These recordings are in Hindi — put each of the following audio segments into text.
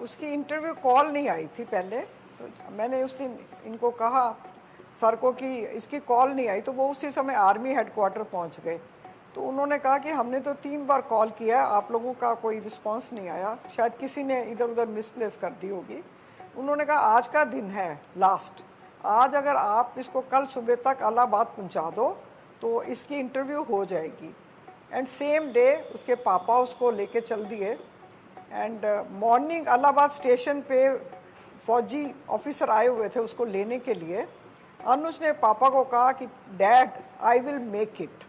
उसकी इंटरव्यू कॉल नहीं आई थी पहले, तो मैंने उस दिन इनको कहा सर को कि इसकी कॉल नहीं आई, तो वो उसी समय आर्मी हेडक्वार्टर पहुंच गए। तो उन्होंने कहा कि हमने तो 3 बार कॉल किया है, आप लोगों का कोई रिस्पांस नहीं आया, शायद किसी ने इधर उधर मिसप्लेस कर दी होगी। उन्होंने कहा आज का दिन है लास्ट, आज अगर आप इसको कल सुबह तक इलाहाबाद पहुंचा दो तो इसकी इंटरव्यू हो जाएगी। एंड सेम डे उसके पापा उसको लेके चल दिए। एंड मॉर्निंग इलाहाबाद स्टेशन पे फौजी ऑफिसर आए हुए थे उसको लेने के लिए। अनुज ने पापा को कहा कि dad I will make it.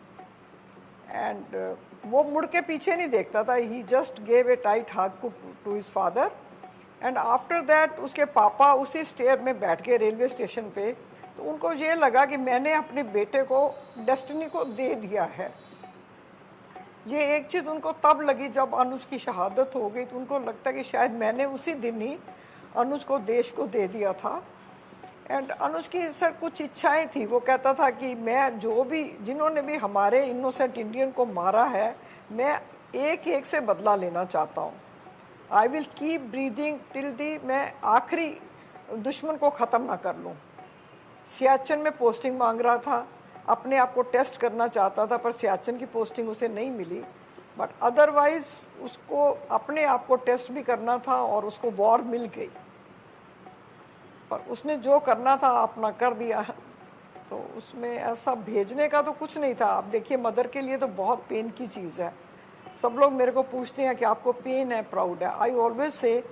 And वो मुड़ के पीछे नहीं देखता था, he just gave a tight hug to his father. And after that उसके पापा उसी स्टेयर में बैठ गए रेलवे स्टेशन पे। तो उनको ये लगा कि मैंने अपने बेटे को डेस्टिनी को दे दिया है। ये एक चीज़ उनको तब लगी जब अनुज की शहादत हो गई, तो उनको लगता कि शायद मैंने उसी दिन ही अनुज को देश को दे दिया था। एंड अनुज की सर कुछ इच्छाएं थी, वो कहता था कि मैं जो भी जिन्होंने भी हमारे इनोसेंट इंडियन को मारा है, मैं एक एक से बदला लेना चाहता हूँ। I will keep breathing till the मैं आखिरी दुश्मन को ख़त्म ना कर लूँ। सियाचिन में पोस्टिंग मांग रहा था, अपने आप को टेस्ट करना चाहता था, पर सियाचिन की पोस्टिंग उसे नहीं मिली। बट अदरवाइज उसको अपने आप को टेस्ट भी करना था और उसको वॉर मिल गई। पर उसने जो करना था अपना कर दिया। तो उसमें ऐसा भेजने का तो कुछ नहीं था। आप देखिए मदर के लिए तो बहुत पेन की चीज़ है। सब लोग मेरे को पूछते हैं कि आपको पेन है, प्राउड है। I always say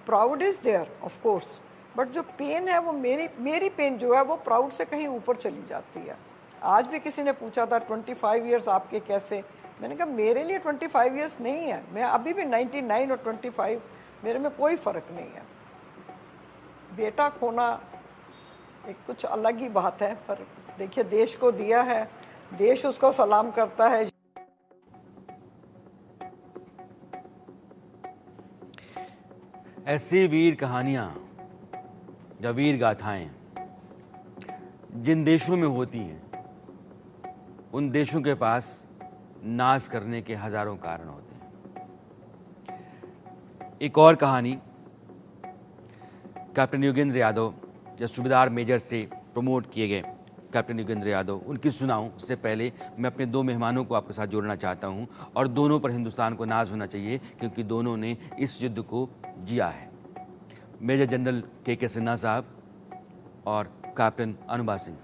proud is there of course, but जो पेन है वो मेरी पेन जो है वो प्राउड से कहीं ऊपर चली जाती है। आज भी किसी ने पूछा था 25 ईयर्स आपके कैसे, मैंने कहा मेरे लिए 25 ईयर्स नहीं है, मैं अभी भी 99 और 25 मेरे में कोई फ़र्क नहीं है। बेटा खोना एक कुछ अलग ही बात है, पर देखिए देश को दिया है, देश उसको सलाम करता है। ऐसी वीर कहानियाँ या वीर गाथाएं जिन देशों में होती हैं, उन देशों के पास नाज करने के हजारों कारण होते हैं। एक और कहानी कैप्टन योगेंद्र यादव या सूबेदार मेजर से प्रमोट किए गए कैप्टन योगेंद्र यादव, उनकी सुनाऊं उससे पहले मैं अपने 2 मेहमानों को आपके साथ जोड़ना चाहता हूं। और दोनों पर हिंदुस्तान को नाज होना चाहिए क्योंकि दोनों ने इस युद्ध को जिया है। मेजर जनरल के सिन्हा साहब और कैप्टन अनुबा सिंह।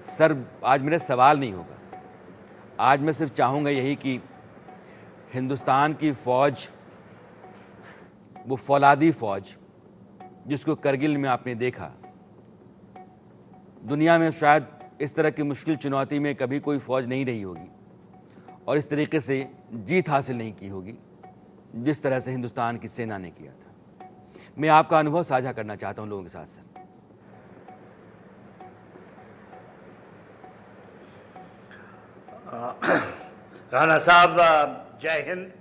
सर, आज मेरा सवाल नहीं होगा, आज मैं सिर्फ चाहूँगा यही कि हिंदुस्तान की फ़ौज, वो फौलादी फ़ौज जिसको करगिल में आपने देखा, दुनिया में शायद इस तरह की मुश्किल चुनौती में कभी कोई फ़ौज नहीं रही होगी और इस तरीके से जीत हासिल नहीं की होगी जिस तरह से हिंदुस्तान की सेना ने किया था। मैं आपका अनुभव साझा करना चाहता हूं लोगों के साथ। सर, राणा साहब, जय हिंद।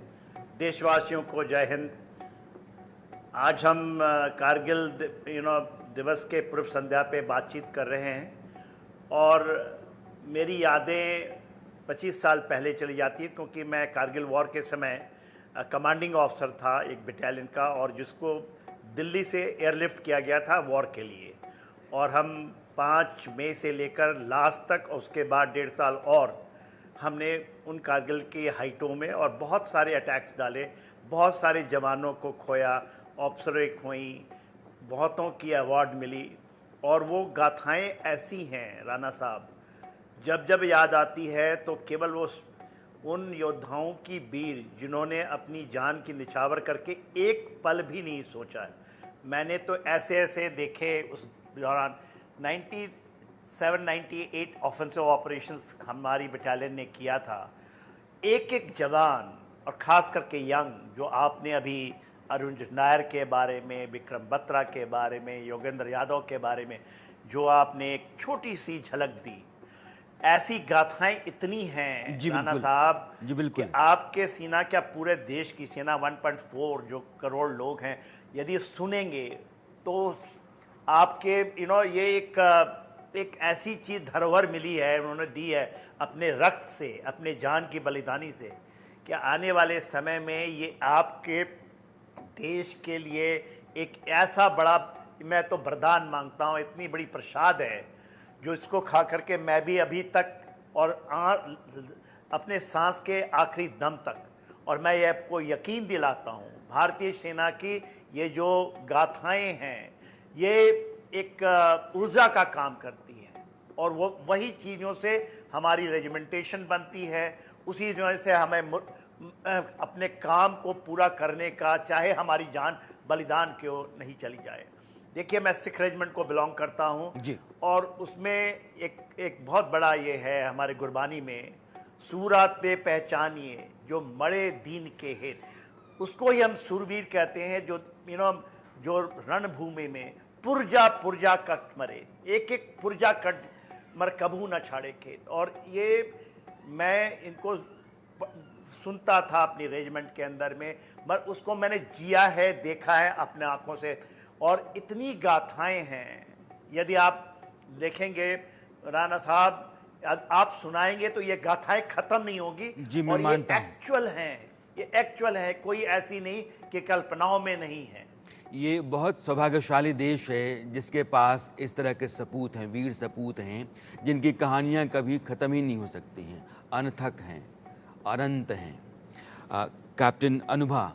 देशवासियों को जय हिंद। आज हम कारगिल दिवस के पूर्व संध्या पे बातचीत कर रहे हैं और मेरी यादें 25 साल पहले चली जाती है, क्योंकि मैं कारगिल वॉर के समय कमांडिंग ऑफिसर था एक बटालियन का, और जिसको दिल्ली से एयरलिफ्ट किया गया था वॉर के लिए। और हम 5 मई से लेकर लास्ट तक, उसके बाद 1.5 साल और हमने उन कारगिल की हाइटों में और बहुत सारे अटैक्स डाले, बहुत सारे जवानों को खोया, ऑफिसरें खोई, बहुतों की अवार्ड मिली। और वो गाथाएं ऐसी हैं राणा साहब, जब जब याद आती है तो केवल वो उन योद्धाओं की वीर जिन्होंने अपनी जान की निछावर करके एक पल भी नहीं सोचा है। मैंने तो ऐसे ऐसे देखे उस दौरान 97-98 ऑफेंसिव ऑपरेशंस हमारी बटालियन ने किया था। एक एक जवान, और ख़ास करके यंग, जो आपने अभी अरुण नायर के बारे में, विक्रम बत्रा के बारे में, योगेंद्र यादव के बारे में जो आपने एक छोटी सी झलक दी, ऐसी गाथाएं इतनी हैं राणा साहब जी बिल्कुल, कि आपके सेना, क्या पूरे देश की सेना 1.4 जो करोड़ लोग हैं, यदि सुनेंगे तो आपके ये एक ऐसी चीज़ धरोहर मिली है, उन्होंने दी है अपने रक्त से, अपने जान की बलिदानी से, कि आने वाले समय में ये आपके देश के लिए एक ऐसा बड़ा, मैं तो वरदान मांगता हूँ, इतनी बड़ी प्रसाद है जो इसको खा करके मैं भी अभी तक और अपने सांस के आखिरी दम तक, और मैं ये आपको यकीन दिलाता हूँ भारतीय सेना की ये जो गाथाएं हैं ये एक ऊर्जा का काम करती हैं, और वो वही चीज़ों से हमारी रेजिमेंटेशन बनती है, उसी वजह से हमें अपने काम को पूरा करने का, चाहे हमारी जान बलिदान क्यों नहीं चली जाए। देखिए, मैं सिख रेजिमेंट को बिलोंग करता हूँ जी। और उसमें एक बहुत बड़ा ये है हमारे गुरबानी में, सूरत पे पहचानिए जो मरे दीन के हेत, उसको ही हम सूरवीर कहते हैं, जो जो रणभूमि में पुरजा पुरजा कट मरे, एक एक पुरजा कट मर कभू न छाड़े खेत। और ये मैं इनको सुनता था अपनी रेजिमेंट के अंदर में, मगर उसको मैंने जिया है, देखा है अपने आंखों से, और इतनी गाथाएं हैं, यदि आप देखेंगे राणा साहब, आप सुनाएंगे तो ये गाथाएं खत्म नहीं होगी। जी, मैं और ये मानता हूं। एक्चुअल हैं, ये एक्चुअल है, कोई ऐसी नहीं कि कल्पनाओं में नहीं है। ये बहुत सौभाग्यशाली देश है जिसके पास इस तरह के सपूत हैं, वीर सपूत हैं, जिनकी कहानियाँ कभी ख़त्म ही नहीं हो सकती हैं, अनथक हैं, अनंत हैं। कैप्टन अनुभा,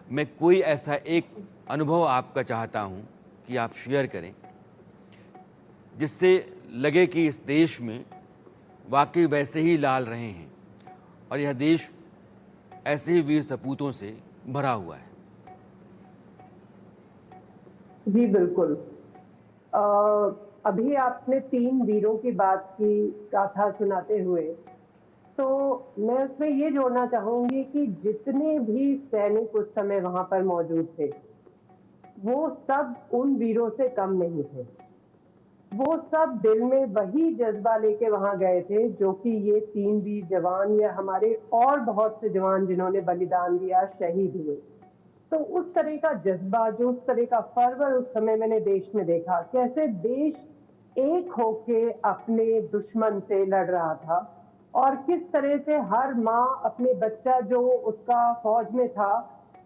मैं कोई ऐसा एक अनुभव आपका चाहता हूँ कि आप शेयर करें जिससे लगे कि इस देश में वाकई वैसे ही लाल रहे हैं और यह देश ऐसे ही वीर सपूतों से भरा हुआ है। जी बिल्कुल। अभी आपने 3 वीरों की बात की गाथा सुनाते हुए, तो मैं उसमें ये जोड़ना चाहूंगी कि जितने भी सैनिक उस समय वहां पर मौजूद थे, वो सब उन वीरों से कम नहीं थे। वो सब दिल में वही जज्बा लेके वहां गए थे जो कि ये 3 वीर जवान या हमारे और बहुत से जवान जिन्होंने बलिदान दिया, शहीद हुए। तो उस तरह का जज्बा, जो उस तरह का फर्वर उस समय मैंने देश में देखा, कैसे देश एक होके अपने दुश्मन से लड़ रहा था, और किस तरह से हर माँ अपने बच्चा जो उसका फौज में था,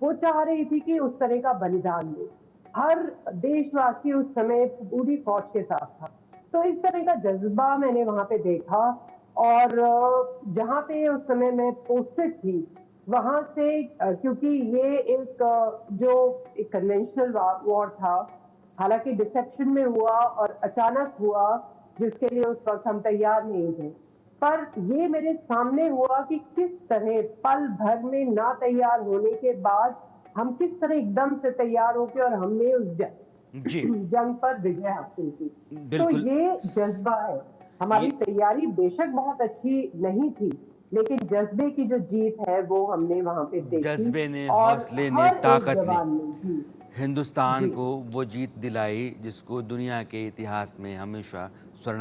वो चाह रही थी कि उस तरह का बलिदान दे। हर देशवासी उस समय पूरी फौज के साथ था। तो इस तरह का जज्बा मैंने वहां पे देखा, और जहां पे उस समय मैं पोस्टेड थी, वहां से क्योंकि ये एक जो एक कन्वेंशनल वॉर था, हालांकि डिसेप्शन में हुआ और अचानक हुआ, जिसके लिए उस वक्त हम तैयार नहीं थे, पर ये मेरे सामने हुआ कि किस तरह पल भर में ना तैयार होने के बाद हम किस तरह एकदम से तैयार होके और हमने उस जी जंग पर विजय हासिल की। तो बिल्कुल। ये जज्बा है। हमारी तैयारी बेशक बहुत अच्छी नहीं थी, लेकिन जज्बे की जो जीत है वो हमने वहां पे देखी। जज्बे ने, और हौसले ने, हर एक ताकत जवान ने जी, हिंदुस्तान जी। को वो जीत दिलाई जिसको दुनिया के इतिहास में हमेशा स्वर्ण